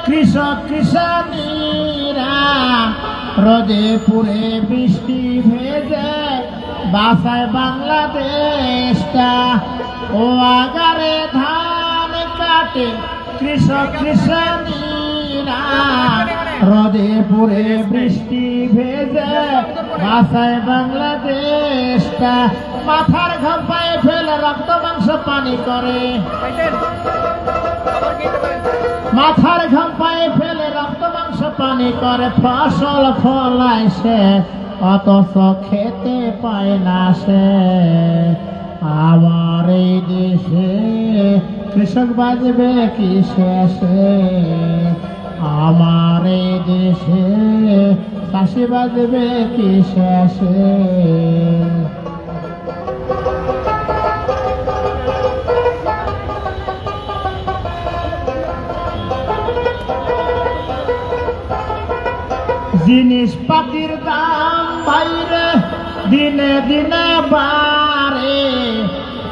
কৃষক কৃষানীরা রোদে পুড়ে বৃষ্টি ভেজে বাঁচায় বাংলাদেশটা। ও আগারে ধান কাটে কৃষক কৃষানীরা রোদে পুড়ে বৃষ্টি ভেজে বাঁচায় বাংলাদেশটা। মাথার ঘাম পায়ে ফেলে রক্ত মাংস পানি করে, মাথার ঘাম পায়ে ফেলে রক্ত মাংস পানি করে। ফসল ফলায় সে অথচ খেতে পায় না সে। আমার এই দেশে কৃষক বাজবে কি শেষে? আমার এই দেশে চাষি বাজবে কি শেষে? জিনিসপাতির দাম বাইরে দিনে দিনে বাড়ে,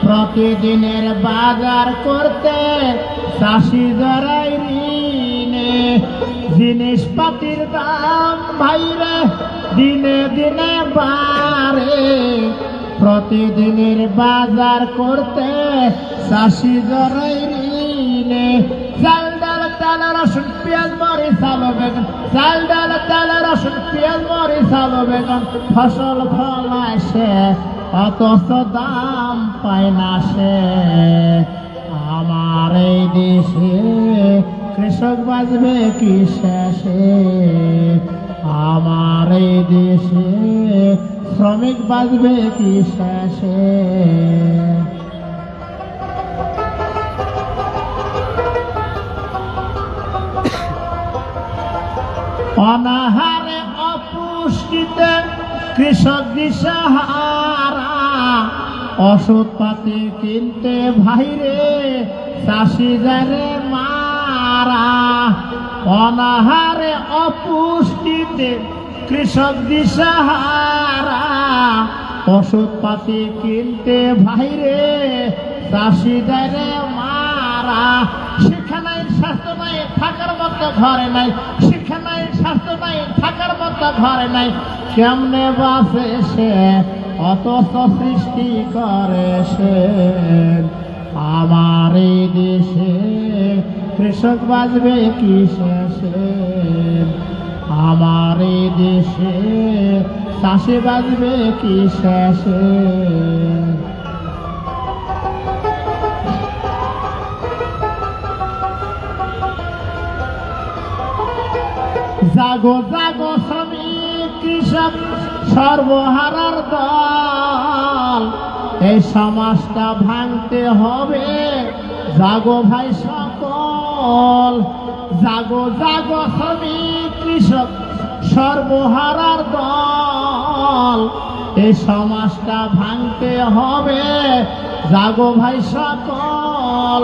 প্রতিদিনের বাজার করতে চাষি জড়াই ঋণে। জিনিসপাতির দাম বাইরে দিনে দিনে বাড়ে, প্রতিদিনের বাজার করতে চাষি জড়াই ঋণে। চাল ডাল তেল রসুন পেঁয়াজ মরিচ আলু বেগুন, চাল ডাল তেল রসুন পেঁয়াজ মরিচ আলু বেগুন। ফসল ফলায় সে অথচ দাম পায় না সে। আমার এই দেশে কৃষক বাজবে কি শেষে? আমার এই দেশে শ্রমিক বাজবে কি শেষে? অনাহারে অপুষ্টিতে কৃষক দিশাহারা, ওষুধ পাতি কিনতে ভাইরে চাষি যারে মারা। অনাহারে অপুষ্টিতে কৃষক দিশাহারা, ওষুধ পাতি কিনতে ভাইরে চাষি যারে মারা। শিক্ষা নাই স্বাস্থ্য নাই থাকার মতো ঘরে নাই, শিক্ষা নাই স্বাস্থ্য নাই থাকার মতো ঘরে নাই। কেমনে বাঁচে সে অথচ সৃষ্টি করে সে? আমার এই দেশে কৃষক বাজবে কি শেষে? আমার এই দেশে চাষি বাজবে কি শেষে? জাগো জাগো শ্রমিক কৃষক সর্বহারার দল, এই সমাজটা ভাঙতে হবে জাগো ভাই সকল। জাগো জাগো শ্রমিক কৃষক সর্বহারার দল, এই সমাজটা ভাঙতে হবে জাগো ভাই সকল।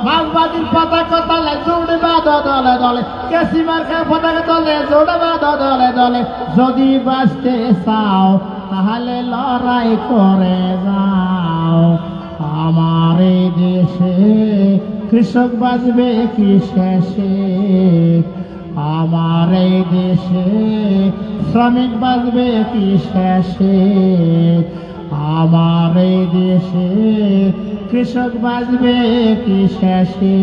মাঝবাদীর পতাকা তলে জুড়বা দলে দলে, কেসিমার খায় পতাকা তলে জুড়বা দলে দলে। যদি বাঁচতে চাও তাহলে লড়াই করে যাও। আমার এই দেশে কৃষক বাজবে কি শেষে? আমার এই দেশে শ্রমিক বাজবে কি শেষে? আমার এই দেশে কৃষক বাজবে কি শেষে?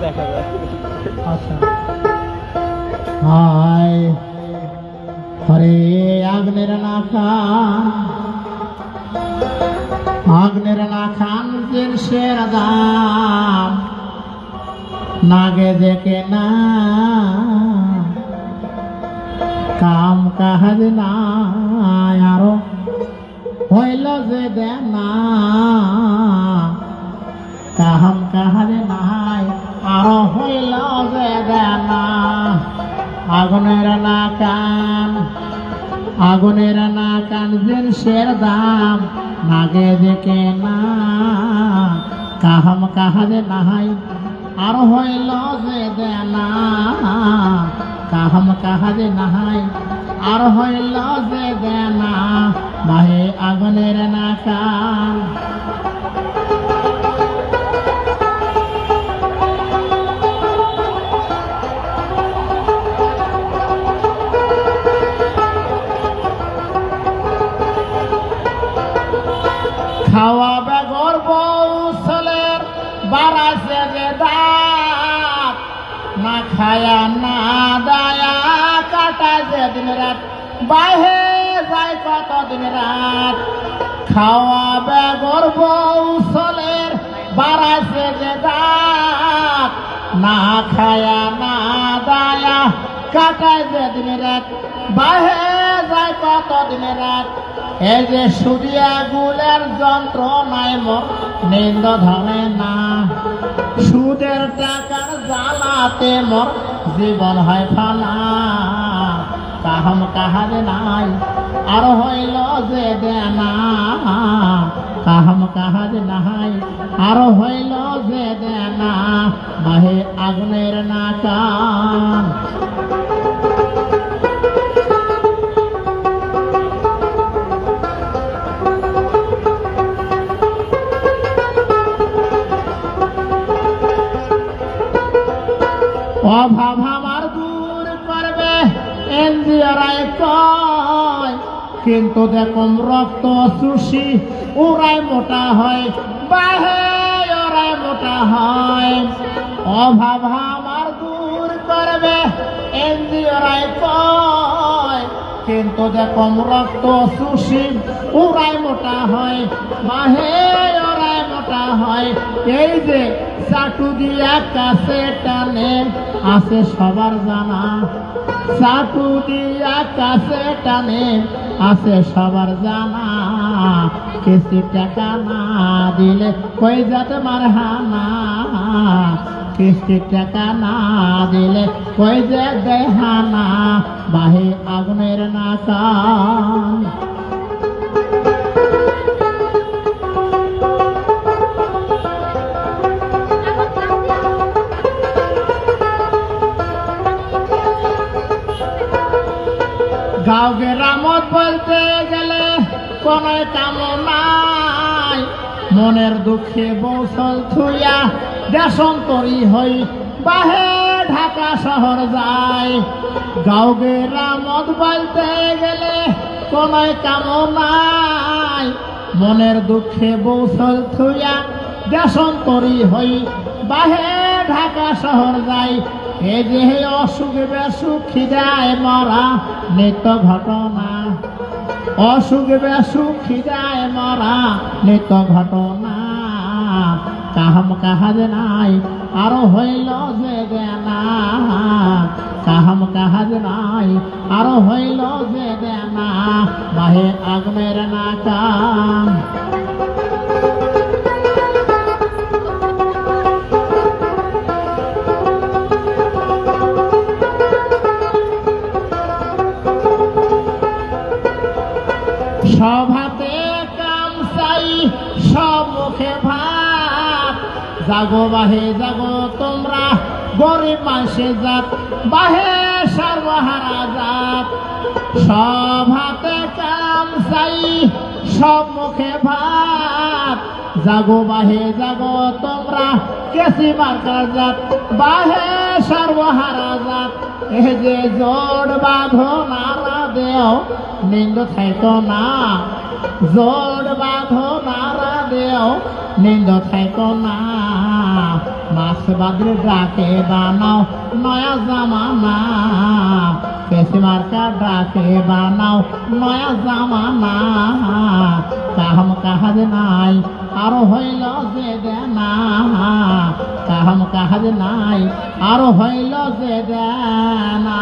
দেখা যায়। আচ্ছা, হায় হরে আগ্নের না খান, আগ্নের না খান জিনিসের দাম নাগে দেখে না, কাম কাজ না আরো হইল যে দেনা, কাম কাজ নাই আরো হইল যে দেনা। আগুনের না কান, আগুনের না কান জিনিসের দাম নাগে দেখে না, কাহাম কাহাজে নাহাই আর হইল যে দেনা, কাহাম কাহাজে নাহাই আর হইল যে দেনা বাহে আগুনের নাকাল। খাওয়া বেগর বউ ছেলের বাড়াইছে যে দাঁত, না খায়া না দায়া কাটায় যে দিন রাত, বাহে যায় কত দিন রাত। খাওয়া বেগর বউ ছেলের বাড়াইছে যে দাঁত, না খায়া না দায়া কাটায় যে দিন রাত, বাহে যায় কত দিন রাত। এই যে সুদিয়া গুলের যন্ত্রণায় মোর নিন্দ ধরে না, সুদের টাকার জ্বালাতে মোর জীবন হয় ফানা। কাহাম কাহার নাই আর হইল যে দেনা, কাহাম কাহার নাই আর হইল যে দেনা বাহে আগুনের নাকাল। অভাব আমার দূর করবে এনজিওরাই কয়, কিন্তু দেখুন রক্ত চুষি ওরাই মোটা হয়, বাহে ওরাই মোটা হয়। অভাব আমার দূর করবে এনজিওরাই কয়, কিন্তু দেখুন রক্ত চুষি ওরাই মোটা হয়, বাহে ওরাই মোটা হয়। এই যে চাটু দিয়া কাছে টানে আছে সবার জানা, চাটু দিয়া কাছে টানে আছে সবার জানা। কিস্তি টাকা না দিলে কই যাতে মার হানা, কিস্তি টাকা না দিলে কই যে দেহানা বাহে আগুনের নাকাল। গাঁও গ্রামত বলতে গেলে কোন কাম নাই, মনের দুঃখে বৌসল থুইয়া দেশান্তরী হই, বাহে ঢাকা শহর যায়। গাঁও গ্রামত বলতে গেলে কোন কাম নাই, মনের দুঃখে বৌসল থুইয়া দেশান্তরী হই, বাহে ঢাকা শহর যায়। এই যে অসুখ বেসুখ খিদায় মরা নিত্য ঘটনা, অসুখ বেসুখ খিদায় মরা নিত্য ঘটনা। কাহাম কাহাজ নাই আরো হইল যে দেনা, কাহাম কাহাজ নাই আরো হইল যে দেনা বাহে আগুনের নাকাল। সব হাতে কাম চাই সব মুখে ভাত, জাগো বাহে জাগো তোমরা গরিব মানুষে জাত, বাহে সর্বহারা জাত। সব হাতে কাম চাই সব মুখে ভাত, জাগো বাহে জাগো তোমরা কেসি মার্কার জাত, বাহে সর্বহারা জাত। এ যে জোড় বাঁধো নারা দেও নিন্দ থাইতো না, জোড় বাঁধো নারা দেও নিন্দ থাইতো না। মাছ বাদরে ডাকে বানাও নয়া জামানা, কেসি মার্কা ডাকে বানাও নয়া জামানা। কাহাম কাহাজ নাই আরো হইল যে দেনা, কাহাম কাহাজ নাই আরো হইল যে দেনা।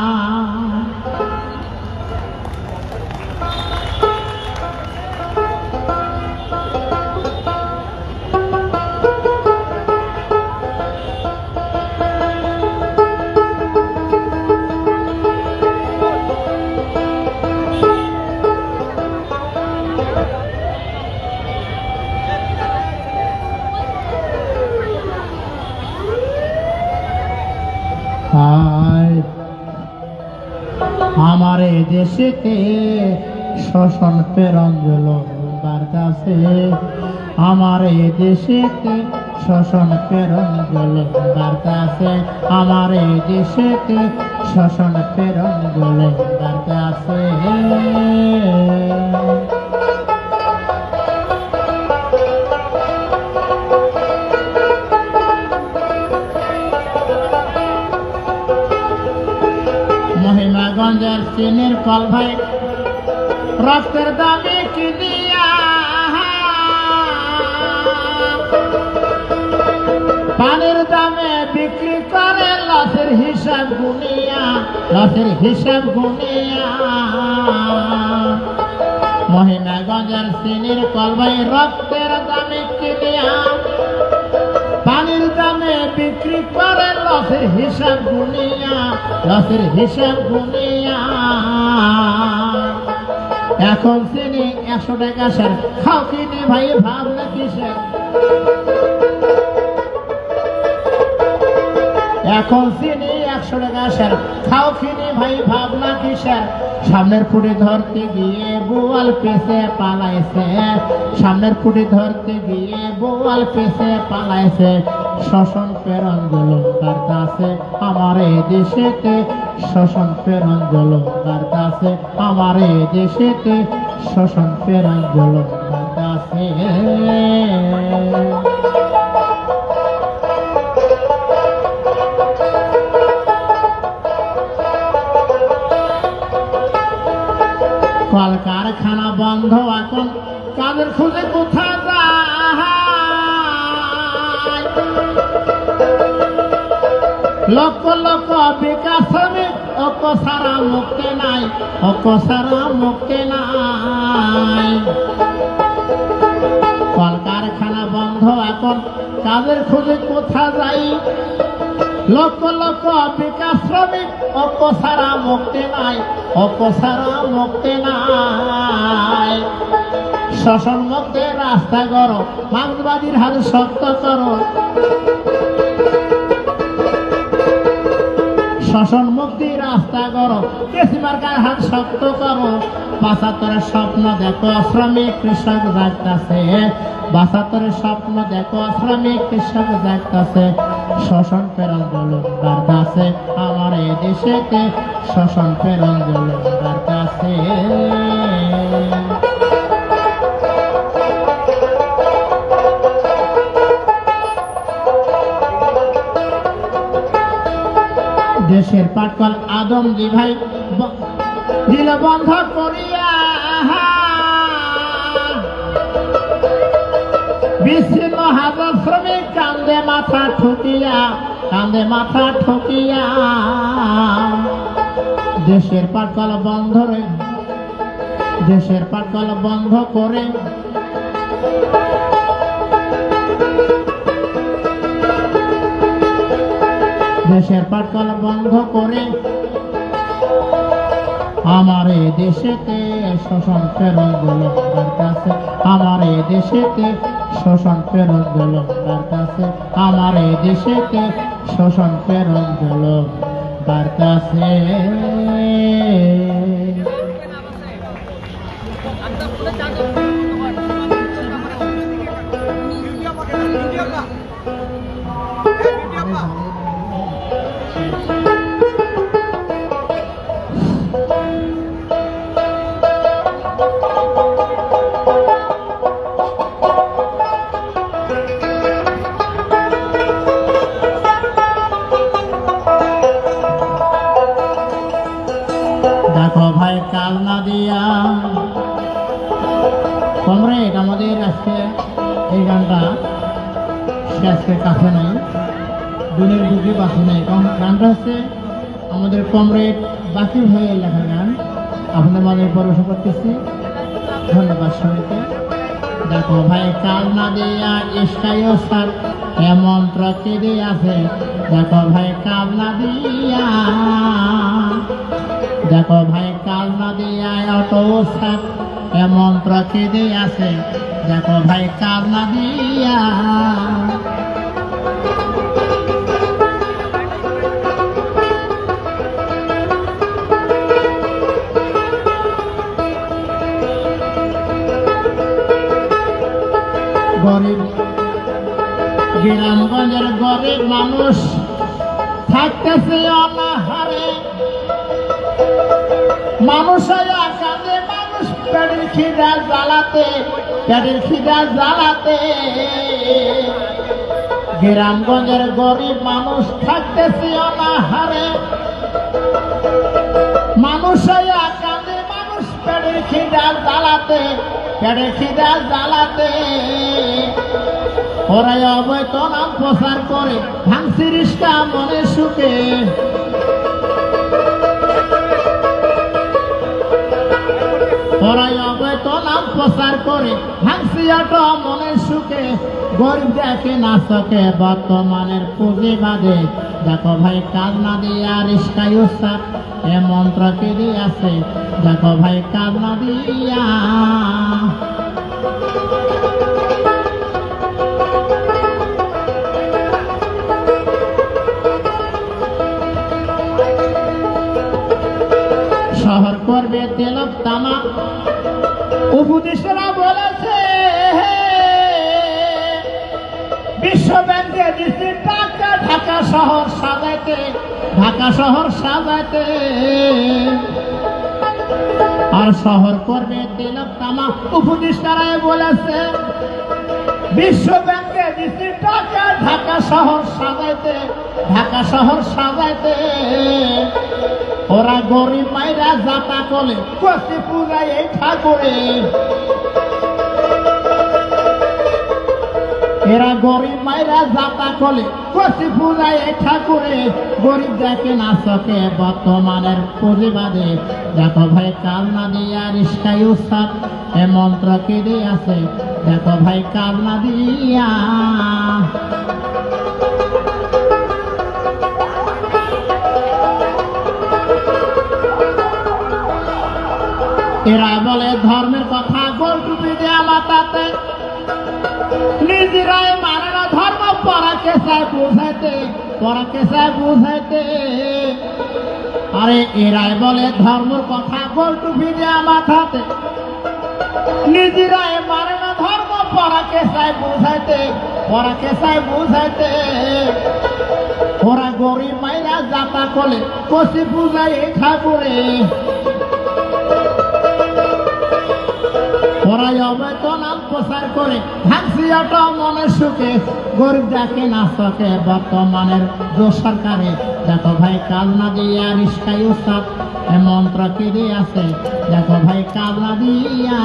দেশেতে শোষণ প্রেরণ জলবার কাছে আমার এই দেশেতে শোষণ প্রেরণ জলবার কাছে আমার এই দেশেতে শোষণ প্রেরণ জলবার কাছে মহিমাগঞ্জের চিনির কল ভাই রক্তের দামে কিনিয়া পানির দামে বিক্রি করে লসের হিসাব গুনিয়া মহিমাগঞ্জের চিনির কল ভাই রক্তের দামে কিনিয়া পানির দামে বিক্রি করে লসের হিসাব গুনিয়া এখন চিনি 100 টাকা স্যার খাও কিনে ভাই ভাবনা কিসের এখন চিনি 100 টাকা স্যার খাও কিনে ভাই ভাবনা কিসের সামনের পুটি ধরতে গিয়ে বোয়াল পেছে পালাইছে সামনের পুটি ধরতে গিয়ে বোয়াল পেছে পালাইছে শোষণ প্রেরণ জলবার কাছে আমার এই দেশেতে শোষণ প্রেরণ জলবার কাছে আমার এই দেশেতে শোষণ প্রেরণ জলবার কাছে কলকারখানা বন্ধ এখন কাদের খুঁজে কোথা যায় লক্ষ লক্ষ বেকার শ্রমিক অক সারা মুক্তি নাই কলকারখানা বন্ধ এখন কাদের খুঁজে কোথা যাই লক্ষ লক্ষ বেকার শ্রমিক অক সারা মুক্তি নাই শোষণ মুক্তের রাস্তা করো মার্ক্সবাদীর হাত শক্ত করো শোষণ মুক্তির রাস্তা করো কেসিমার্কার হাত শক্ত করো ৭২ স্বপ্ন দেখো শ্রমিক কৃষক জাগতাছে ৭২ স্বপ্ন দেখো শ্রমিক কৃষক জাগতাছে শোষণ প্রেরণ জলবার কাছে আমার এই দেশেতে শোষণ প্রেরণ জলবার কাছে দেশের পাটকল আদমজি ভাই দিল বন্ধ করিয়া বিচ্ছিন্ন হাজার শ্রমিক কান্দে মাথা ঠুকিয়া দেশের পাটকল বন্ধ করে দেশের পাটকল বন্ধ করে আমার এই দেশেতে শোষণ প্রেরণ জলবার কাছে আমার এই দেশেতে শোষণ প্রেরণ জলবার কাছে আমার এই দেশেতে শোষণ প্রেরণ জলবার কাছে দেখো ভাই কাল না দিয়া কমরেড আমাদের আজকে এই গানটা শেষের কাছে নাই দুনের বুকে বাকি নাই কারণ গানটা হচ্ছে আমাদের কমরেড বাকির হয়ে লেখা গান আপনাদের মাঝে পরিবেশন করতেছি ধন্যবাদ সবাইকে দেখো ভাই কাল না দিয়া ইস্কাইও সার এ মন্ত্র কেঁদে আছে দেখো ভাই কাল না দিয়া দেখো ভাই কাল না দিয়া অটো সার এ মন্ত্র কেঁদে আছে দেখো ভাই কাল না দিয়া গরিব গ্রামগঞ্জের গরিব মানুষ থাকতেছে অনাহারে, মানুষ কাঁদে, মানুষ পেটের খিদা জ্বালাতে, পেটের খিদা জ্বালাতে। গ্রামগঞ্জের গরিব মানুষ থাকতেছে অনাহারে, মানুষ কাঁদে, মানুষ পেটের খিদা জ্বালাতে, পেটের খিদা জ্বালাতে। ওরা অবৈধ নাম প্রচার করে ভাঙছি রিস্কা মনে সুখে, ওরা অবৈধ নাম প্রচার করে ভাঙছি অটো মনের সুখে। গরিব দেখে না চোখে বর্তমানের পুঁজিবাদে, দেখো ভাই কাজ না দিয়া রিস্কায় উৎসাহ এ মন্ত্র কে দিয়াছে, দেখো ভাই কাজ না দিয়া। শহর করবে তেলক তামা, উপদেষ্টারা বলেছে বিশ্ব ব্যাংকে দিচ্ছে টাকা ঢাকা শহর সাজাইতে, ঢাকা শহর সাজাইতে। আর শহর করবে তেলক তামা, উপদেষ্টারাই বলেছে বিশ্ব ব্যাংকে দিচ্ছে টাকা ঢাকা শহর সাজাইতে, ঢাকা শহর সাজাইতে। ওরা গরিব মাইরা যাতা চলে কষি পূজায় এই ঠাকুরে, এরা গরিব মাইরা যাতা চলে কষি পূজায় এই ঠাকুরে। গরিব দেখে না চোখে বর্তমানের পুঁজিবাদে, দেখো ভাই কাল না দিয়া রিস্কায় উৎসাহ এ মন্ত্র কে দিয়াছে, দেখো ভাই কাল না দিয়া। এরা বলে ধর্মের কথা গোল টুপি দেয়া মাথাতে, নিজেরাই মানে না ধর্ম, পরাকে চায় বুঝাইতে, পরাকে চায় বুঝাইতে। আরে এরাই বলে ধর্মের কথা গোল টুপি দেয়া মাথাতে, নিজেরাই মানে না ধর্ম, পরাকে চায় বুঝাইতে, পরাকে চায় বুঝাইতে। ওরা গরিব মাইরা যাতা কলে কষি পূজায় এই ঠাকুরে, ওরাই অবৈধ নাম প্রচার করে ভাঙছি অটো মনের সুখে। গরিব দেখে না চোখে বর্তমানের জোর সরকারে, দেখো ভাই কাজ না দিয়া রিস্কায় উৎসাহ এ মন্ত্র কে দিয়াছে, দেখো ভাই কাজ না দিয়া।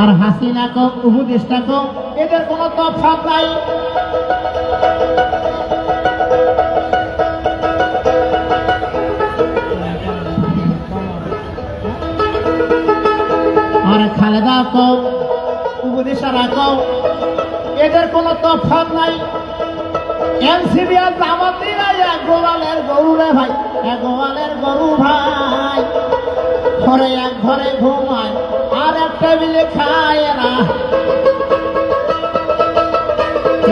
আর হাসিনা কো উপদেষ্টা কো এদের কোনো তফাৎ নাই। আর খালেদা কো উপদেষ্টারা কো এদের কোনো তফাৎ নাই। এনসিবি আর জামাতিরা এক গোয়ালের গরু রে ভাই, এক গোয়ালের গরু ভাই। ঘরে এক ঘরে ঘুমায় আর এক টেবিলে খায়, এরা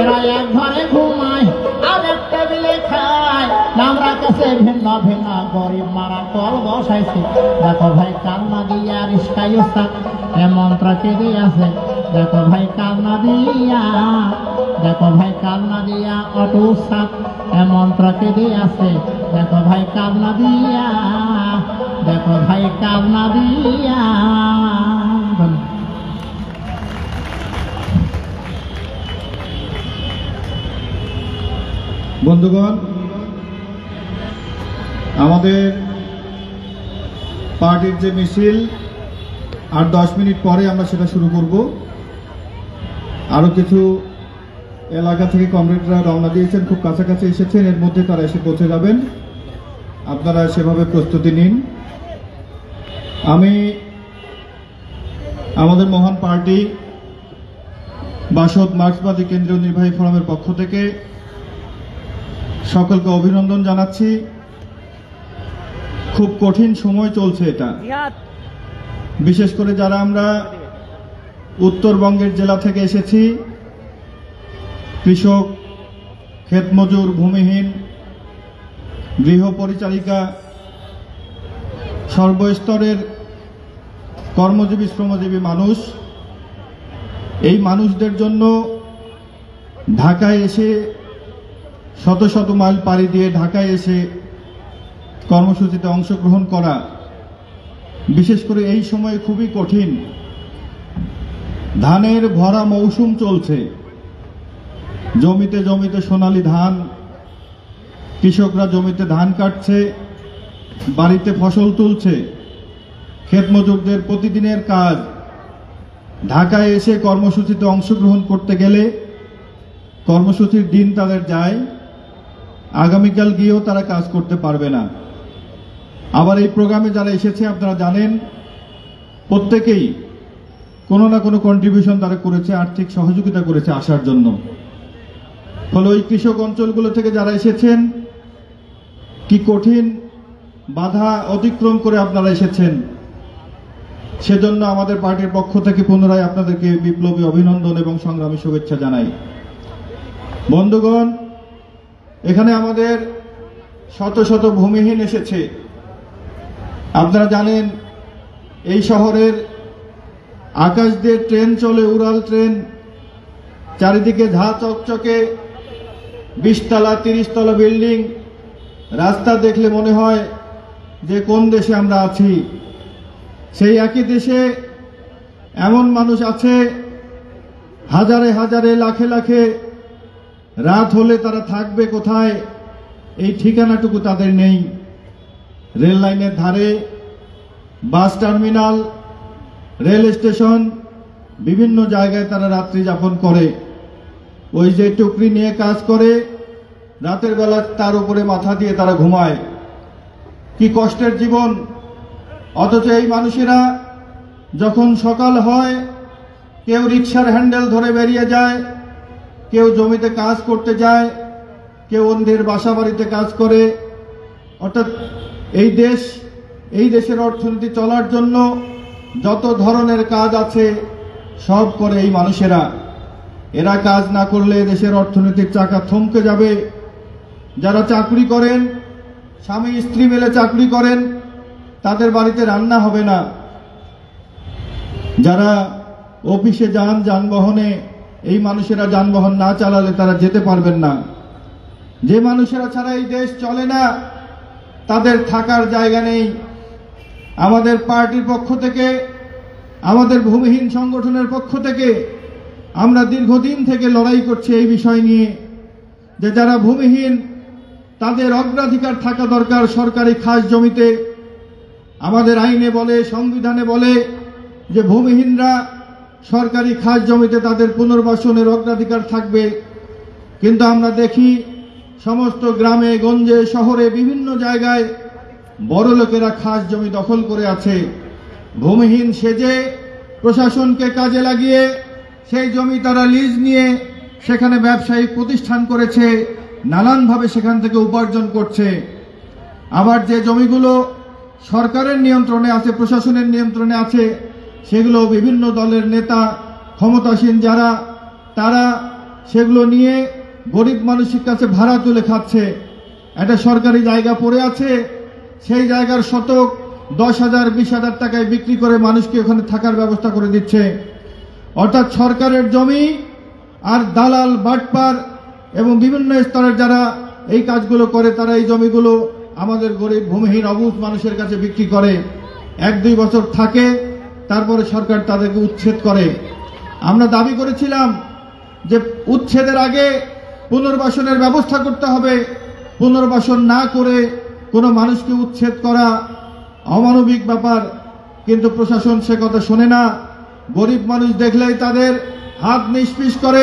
এরা এক ঘরে ঘুমায় আর এক টেবিলে খায়। নামরা কাছে ভিন্ন ভিন্ন গরিব মারা কল বসাইছে, দেখো ভাই কান্না দিয়া রিস্কায় উৎসাহ এ মন্ত্র কে দিয়াছে, দেখো ভাই কান্না দিয়া, দেখো ভাই কান্না দিয়া অটো উৎসাহ এ মন্ত্র কে দিয়াছে, দেখো ভাই কান্না দিয়া, দেখো ভাই কান্না দিয়া। বন্ধুগণ, আমাদের পার্টির যে মিছিল আর 10 মিনিট পরে আমরা সেটা শুরু করব। আরো কিছু এলাকা থেকে কমরেডরা রওনা দিয়েছেন, খুব কাছাকাছি এসেছেন, এর মধ্যে তারা এসে পৌঁছে যাবেন। আপনারা সেভাবে প্রস্তুতি নিন। আমি আমাদের মহান পার্টি বাসদ মার্ক্সবাদী কেন্দ্রীয় নির্বাহী ফোরামের পক্ষ থেকে সকলকে অভিনন্দন জানাচ্ছি। খুব কঠিন সময় চলছে এটা, বিশেষ করে যারা আমরা উত্তরবঙ্গের জেলা থেকে এসেছি, কৃষক, ক্ষেত মজুর, ভূমিহীন গৃহ পরিচারিকা, সর্বস্তরের কর্মজীবী শ্রমজীবী মানুষ, এই মানুষদের জন্য ঢাকায় এসে শত শত মাইল পাড়ি দিয়ে ঢাকায় এসে কর্মসূচিতে অংশগ্রহণ করা, বিশেষ করে এই সময়ে খুবই কঠিন। ধানের ভরা মৌসুম চলছে, জমিতে জমিতে সোনালী ধান, কৃষকরা জমিতে ধান কাটছে, বাড়িতে ফসল তুলছে, ক্ষেত মজুরদের প্রতিদিনের কাজ। ঢাকায় এসে কর্মসূচিতে অংশগ্রহণ করতে গেলে কর্মসূচির দিন তাদের যায়, আগামীকাল গিয়েও তারা কাজ করতে পারবে না। আবার এই প্রোগ্রামে যারা এসেছে আপনারা জানেন, প্রত্যেকেই কোনো না কোনো কন্ট্রিবিউশন তারা করেছে, আর্থিক সহযোগিতা করেছে আসার জন্য। ফলে ওই কৃষক অঞ্চলগুলো থেকে যারা এসেছেন, কি কঠিন বাধা অতিক্রম করে আপনারা এসেছেন, সেজন্য আমাদের পার্টির পক্ষ থেকে পুনরায় আপনাদেরকে বিপ্লবী অভিনন্দন এবং সংগ্রামী শুভেচ্ছা জানাই। বন্ধুগণ, এখানে আমাদের শত শত ভূমিহীন এসেছে। আপনারা জানেন, এই শহরের আকাশ দিয়ে ট্রেন চলে, উড়াল ট্রেন, চারিদিকে ঝা চকচকে 20 তলা 30 তলা বিল্ডিং। রাস্তা দেখলে মনে হয় যে কোন দেশে আমরা আছি। সেই একই দেশে এমন মানুষ আছে, হাজারে হাজারে লাখে লাখে, রাত হলে তারা থাকবে কোথায় এই ঠিকানাটুকু তাদের নেই। রেল লাইনের ধারে, বাস টার্মিনাল, রেল স্টেশন, বিভিন্ন জায়গায় তারা রাত্রি যাপন করে। ওই যে টুকরি নিয়ে কাজ করে, রাতের বেলা তার উপরে মাথা দিয়ে তারা ঘুমায়। কি কষ্টের জীবন! অথচ এই মানুষেরা যখন সকাল হয়, কেউ রিক্সার হ্যান্ডেল ধরে বেরিয়ে যায়, কেউ জমিতে কাজ করতে যায়, কেউ অন্যের বাসা বাড়িতে কাজ করে। অর্থাৎ এই দেশের অর্থনীতি চলার জন্য যত ধরনের কাজ আছে সব করে এই মানুষেরা। এরা কাজ না করলে দেশের অর্থনীতির চাকা থমকে যাবে। যারা চাকরি করেন, স্বামী স্ত্রী মিলে চাকরি করেন, তাদের বাড়িতে রান্না হবে না। যারা অফিসে যান যানবাহনে, এই মানুষেরা যানবাহন না চালালে তারা যেতে পারবেন না। যে মানুষেরা ছাড়া এই দেশ চলে না, তাদের থাকার জায়গা নেই। আমাদের পার্টির পক্ষ থেকে, আমাদের ভূমিহীন সংগঠনের পক্ষ থেকে আমরা দীর্ঘদিন থেকে লড়াই করছি এই বিষয় নিয়ে, যে যারা ভূমিহীন তাদের অগ্রাধিকার থাকা দরকার সরকারি খাস জমিতে। আমাদের আইনে বলে, সংবিধানে বলে যে ভূমিহীনরা সরকারি খাস জমিতে তাদের পুনর্বাসনের অগ্রাধিকার থাকবে। কিন্তু আমরা দেখি সমস্ত গ্রামে গঞ্জে শহরে বিভিন্ন জায়গায় বড় লোকেরা খাস জমি দখল করে আছে। ভূমিহীন সেজে প্রশাসনকে কাজে লাগিয়ে সেই জমি তারা লিজ নিয়ে সেখানে ব্যবসায়িক প্রতিষ্ঠান করেছে, নানানভাবে সেখান থেকে উপার্জন করছে। আবার যে জমিগুলো সরকারের নিয়ন্ত্রণে আছে, প্রশাসনের নিয়ন্ত্রণে আছে, সেগুলো বিভিন্ন দলের নেতা ক্ষমতাসীন যারা, তারা সেগুলো নিয়ে গরিব মানুষের কাছে ভাড়া তুলে খাচ্ছে। একটা সরকারি জায়গা পড়ে আছে, সেই জায়গার শতক 10,000 20,000 টাকায় বিক্রি করে মানুষকে ওখানে থাকার ব্যবস্থা করে দিচ্ছে। অর্থাৎ সরকারের জমি আর দালাল, বাটপার এবং বিভিন্ন স্তরের যারা এই কাজগুলো করে, তারা এই জমিগুলো আমাদের গরিব ভূমিহীন অবুঝ মানুষের কাছে বিক্রি করে। 1-2 বছর থাকে, তারপরে সরকার তাদেরকে উচ্ছেদ করে। আমরা দাবি করেছিলাম যে উচ্ছেদের আগে পুনর্বাসনের ব্যবস্থা করতে হবে। পুনর্বাসন না করে কোনো মানুষকে উচ্ছেদ করা অমানবিক ব্যাপার। কিন্তু প্রশাসন সে কথা শোনে না। গরিব মানুষ দেখলেই তাদের হাত নিষ্পিস করে,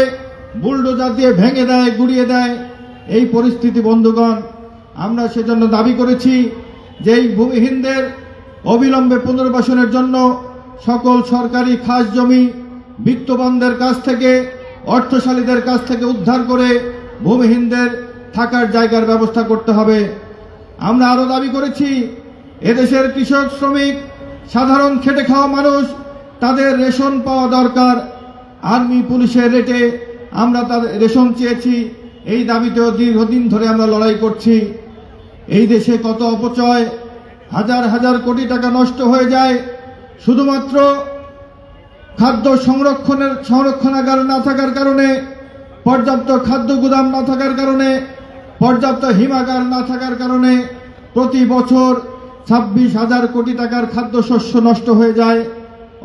বুলডোজার দিয়ে ভেঙে দেয়, গুড়িয়ে দেয়। এই পরিস্থিতি বন্ধুগণ, আমরা সেজন্য দাবি করেছি যে এই ভূমিহীনদের অবিলম্বে পুনর্বাসনের জন্য সকল সরকারি খাস জমি বিত্তবানদের কাছ থেকে, অর্থশালীদের কাছ থেকে উদ্ধার করে ভূমিহীনদের থাকার জায়গার ব্যবস্থা করতে হবে। আমরা আরো দাবি করেছি, এদেশের কৃষক, শ্রমিক, সাধারণ খেটে খাওয়া মানুষ, তাদের রেশন পাওয়া দরকার। আর্মি পুলিশের রেটে আমরা তাদের রেশন চেয়েছি। এই দাবিতেও দীর্ঘদিন ধরে আমরা লড়াই করছি। এই দেশে কত অপচয়, হাজার হাজার কোটি টাকা নষ্ট হয়ে যায় শুধুমাত্র খাদ্য সংরক্ষণাগার না থাকার কারণে, পর্যাপ্ত খাদ্য গুদাম না থাকার কারণে, পর্যাপ্ত হিমাগার না থাকার কারণে প্রতি বছর 26,000 কোটি টাকার খাদ্যশস্য নষ্ট হয়ে যায়,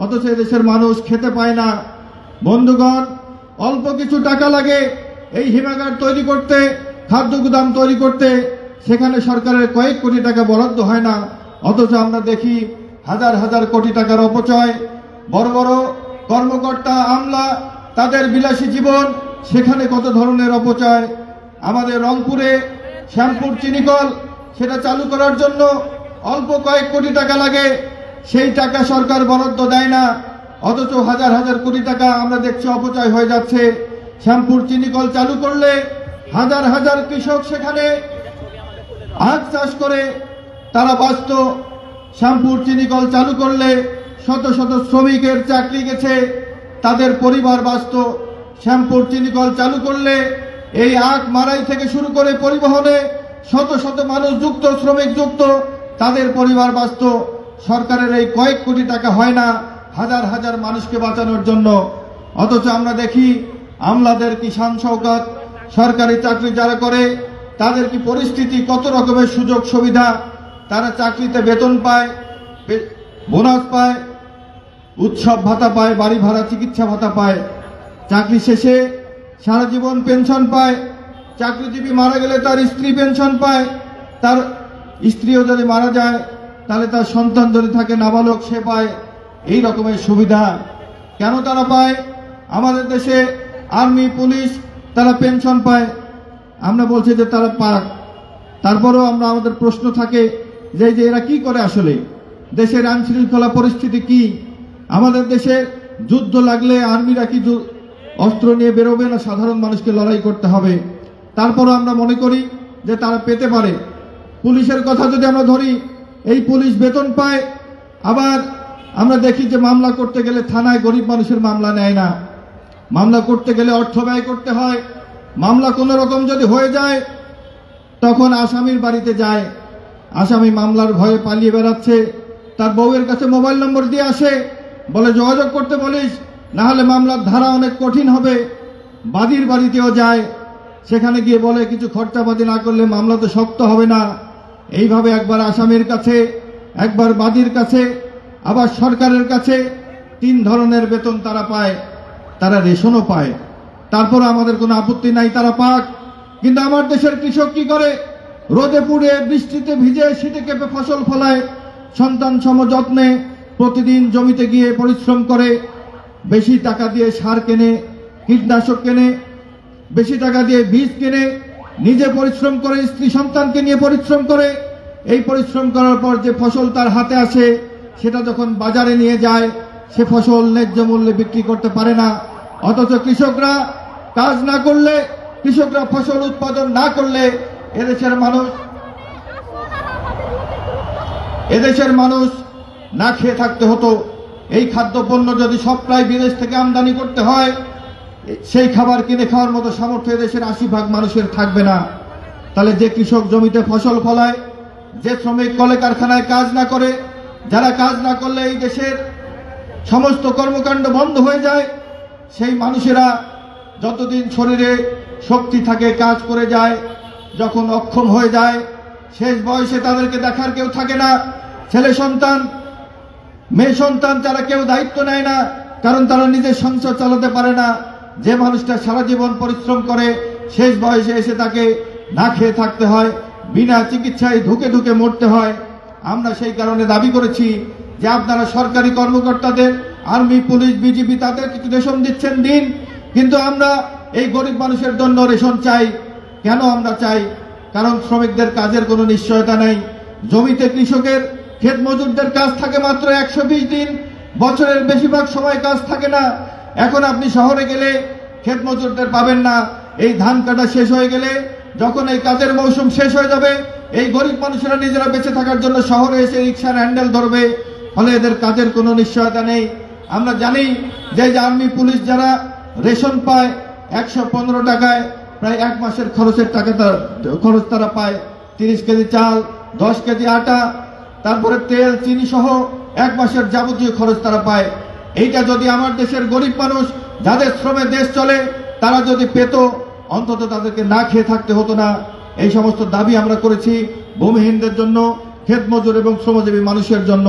অথচ দেশের মানুষ খেতে পায় না। বন্ধুগণ, অল্প কিছু টাকা লাগে এই হিমাগার তৈরি করতে, খাদ্য গুদাম তৈরি করতে, সেখানে সরকারের কয়েক কোটি টাকা বরাদ্দ হয় না, অথচ আমরা দেখি হাজার হাজার কোটি টাকার অপচয়। বড় বড় কর্মকর্তা আমলা তাদের বিলাসী জীবন, সেখানে কত ধরনের অপচয়। আমাদের রংপুরে শ্যামপুর চিনিকল সেটা চালু করার জন্য অল্প কয়েক কোটি টাকা লাগে, সেই টাকা সরকার বরাদ্দ দেয় না, অথচ হাজার হাজার কোটি টাকা আমরা দেখছি অপচয় হয়ে যাচ্ছে। শ্যামপুর চিনিকল চালু করলে হাজার হাজার কৃষক সেখানে আখ চাষ করে তারা বাঁচত। শ্যামপুর চিনিকল চালু করলে শত শত শ্রমিকের চাকরি গেছে, তাদের পরিবার বাঁচত। শ্যামপুর চিনিকল চালু করলে এই আখ মারাই থেকে শুরু করে পরিবহনে শত শত মানুষ যুক্ত, শ্রমিক যুক্ত, তাদের পরিবার বাঁচত। সরকারের এই কয়েক কোটি টাকা হয় না হাজার হাজার মানুষকে বাঁচানোর জন্য, অথচ আমরা দেখি আমলাদের কি শান শওকত, সরকারি চাকরি যারা করে তাদের কি পরিস্থিতি, কত রকমের সুযোগ সুবিধা, তারা চাকরিতে বেতন পায়, বোনাস পায়, উৎসব ভাতা পায়, বাড়ি ভাড়া চিকিৎসা ভাতা পায়, চাকরি শেষে সারা জীবন পেনশন পায়, চাকরিজীবী মারা গেলে তার স্ত্রী পেনশন পায়, তার স্ত্রীও যদি মারা যায় তাহলে তার সন্তান যদি থাকে নাবালক সে পায়। এই রকমের সুবিধা কেন তারা পায়? আমাদের দেশে আর্মি পুলিশ তারা পেনশন পায়, আমরা বলছি যে তারা পাক, তারপরেও আমাদের প্রশ্ন থাকে যে এরা কি করে, আসলে দেশের আইন শৃঙ্খলা পরিস্থিতি কি? আমাদের দেশে যুদ্ধ লাগলে আর্মিরা কি অস্ত্র নিয়ে বেরোবে, না সাধারণ মানুষকে লড়াই করতে হবে? তারপরও আমরা মনে করি যে তারা পেতে পারে। পুলিশের কথা যদি আমরা ধরি, এই পুলিশ বেতন পায়, আবার আমরা দেখি যে মামলা করতে গেলে থানায় গরিব মানুষের মামলা নেয় না, মামলা করতে গেলে অর্থ ব্যয় করতে হয়। মামলা কোনো রকম যদি হয়ে যায় তখন আসামির বাড়িতে যায়, আসামি মামলার ভয়ে পালিয়ে বেড়াচ্ছে, তার বউয়ের কাছে মোবাইল নম্বর দিয়ে আসে, বলে যোগাযোগ করতে বলিস, না হলে মামলার ধারা অনেক কঠিন হবে। বাদীর বাড়িতেও যায়, সেখানে গিয়ে বলে কিছু খরচাপাতি না করলে মামলা তো শক্ত হবে না। এইভাবে একবার আসামির কাছে, একবার বাদীর কাছে, আবার সরকারের কাছে 3 ধরনের বেতন তারা পায়, তারা রেশনও পায়। তারপর আমাদের কোনো আপত্তি নাই, তারা পাক। কিন্তু আমার দেশের কৃষক কি করে? রোদে পুড়ে বৃষ্টিতে ভিজে শীতে কেঁপে ফসল ফলায়, সন্তান সম যত্নে প্রতিদিন জমিতে গিয়ে পরিশ্রম করে, বেশি টাকা দিয়ে সার কেনে, কীটনাশক কেনে, বেশি টাকা দিয়ে বীজ কেনে, নিজে পরিশ্রম করে, স্ত্রী সন্তানকে নিয়ে পরিশ্রম করে। এই পরিশ্রম করার পর যে ফসল তার হাতে আসে, সেটা যখন বাজারে নিয়ে যায় সে ফসল ন্যায্য মূল্যে বিক্রি করতে পারে না। অথচ কৃষকরা কাজ না করলে, কৃষকরা ফসল উৎপাদন না করলে এদেশের মানুষ না খেয়ে থাকতে হতো। এই খাদ্যপণ্য যদি সবটাই বিদেশ থেকে আমদানি করতে হয়, সেই খাবার কিনে খাওয়ার মতো সামর্থ্য এদেশের 80% মানুষের থাকবে না। তাহলে যে কৃষক জমিতে ফসল ফলায়, যে শ্রমিক কলে কারখানায় কাজ না করে, যারা কাজ না করলে এই দেশের সমস্ত কর্মকাণ্ড বন্ধ হয়ে যায়, সেই মানুষেরা যতদিন শরীরে শক্তি থাকে কাজ করে যায়, যখন অক্ষম হয়ে যায় শেষ বয়সে তাদেরকে দেখার কেউ থাকে না। ছেলে সন্তান, মেয়ে সন্তান, তারা কেউ দায়িত্ব নেয় না, কারণ তারা নিজের সংসার চালাতে পারে না। যে মানুষটা সারা জীবন পরিশ্রম করে শেষ বয়সে এসে তাকে না খেয়ে থাকতে হয়, বিনা চিকিৎসায় ধুকে ধুকে মরতে হয়। আমরা সেই কারণে দাবি করেছি যে আপনারা সরকারি কর্মকর্তাদের, আর্মি পুলিশ বিজিবি তাদের কিছু রেশন দিচ্ছেন দিন, কিন্তু আমরা এই গরিব মানুষের জন্য রেশন চাই। কেন আমরা চাই? কারণ শ্রমিকদের কাজের কোনো নিশ্চয়তা নেই। জমিতে কৃষকের ক্ষেত মজুরদের কাজ থাকে মাত্র 120 দিন, বছরের বেশিরভাগ সময় কাজ থাকে না। এখন আপনি শহরে গেলে ক্ষেত মজুরদের পাবেন না। এই ধান কাটা শেষ হয়ে গেলে, যখন এই কাজের মৌসুম শেষ হয়ে যাবে, এই গরিব মানুষেরা নিজেরা বেঁচে থাকার জন্য শহরে এসে রিক্সার হ্যান্ডেল ধরবে, ফলে এদের কাজের কোনো নিশ্চয়তা নেই। আমরা জানি যে আর্মি পুলিশ যারা রেশন পায় 115 টাকায় প্রায় 1 মাসের খরচ তারা পায়। 30 কেজি চাল, 10 কেজি আটা, তারপরে তেল, চিনি সহ 1 মাসের যাবতীয় খরচ তারা পায়। এইটা যদি আমার দেশের গরিব মানুষ, যাদের শ্রমে দেশ চলে, তারা যদি পেত, অন্তত তাদেরকে না খেয়ে থাকতে হতো না। এই সমস্ত দাবি আমরা করেছি ভূমিহীনদের জন্য, ক্ষেত মজুর এবং শ্রমজীবী মানুষের জন্য।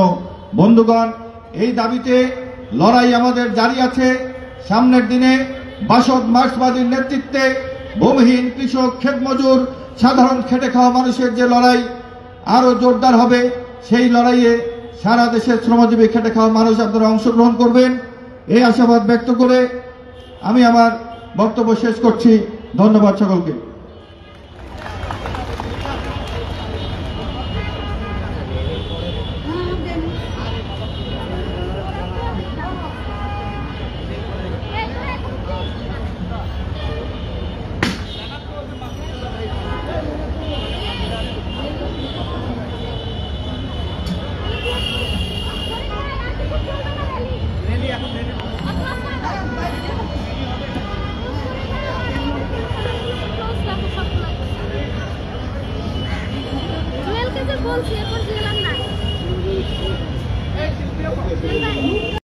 বন্ধুগণ, এই দাবিতে লড়াই আমাদের জারি আছে। সামনের দিনে বাসদ মার্ক্সবাদীর নেতৃত্বে ভূমিহীন, কৃষক, ক্ষেত মজুর, সাধারণ খেটে খাওয়া মানুষের যে লড়াই আরো জোরদার হবে, সেই লড়াইয়ে সারা দেশের শ্রমজীবী খেটে খাওয়া মানুষ আপনারা অংশগ্রহণ করবেন, এই আশাবাদ ব্যক্ত করে আমি আমার বক্তব্য শেষ করছি। ধন্যবাদ সকলকে। বলছি এখন দিলাম না